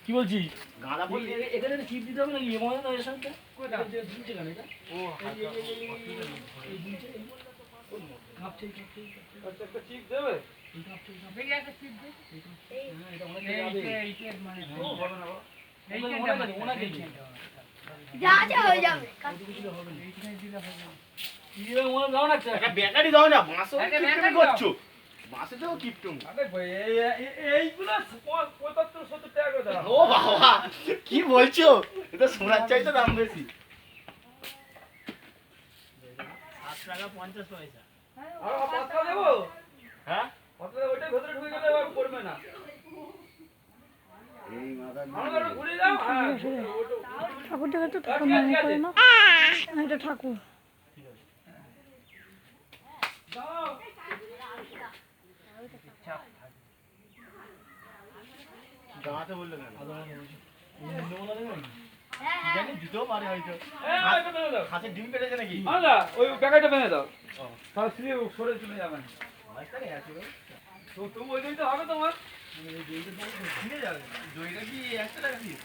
কি বলছিস গাঁদা ফুল এখানে চিপ দিতে হবে নাকি এমন না এর সাথে দুলছে কেন এটা ও কাপছে আচ্ছা একটা চিপ দেবে দেখি একটা চিপ দে এটা অনেক যাবে এই মানে হবে না এই ওনাকে যা যা হয়ে যাবে কিছু হবে না এইখানে দিলে হবে না দিলে মনে দাও না একটা ব্যাটারি দাও না বাঁশও কি করছো বাঁশে দাও কিপটুম আরে এইগুলো 75 70 টাকা করে দাও ও বাবা কি বলছো এটা সোনার চাইতে দাম বেশি 7 টাকা 50 পয়সা আর পাতলা দেবো হ্যাঁ পাতলা ওইটা ভিতরে ঢুকে গেলে আর পড়বে না এই মাথা আমরা ঘুরে যাও হ্যাঁ ঠাকুর দেখে তো ঠাকুর মনে করে না এটা ঠাকুর ঠিক আছে যাও গাঁতে বললে কেন নমুনা দেবেন জানি দিতেও পারে হয়তো খাসের ডিম পেটেছে নাকি না ওই প্যাকেটটা ভেঙে দাও তাহলে স্লিপ সরে চলে যাবেন তো তুমি ওই দিন তো হবে তোমার দইটা যাবে দইটা কি 100 টাকা পিস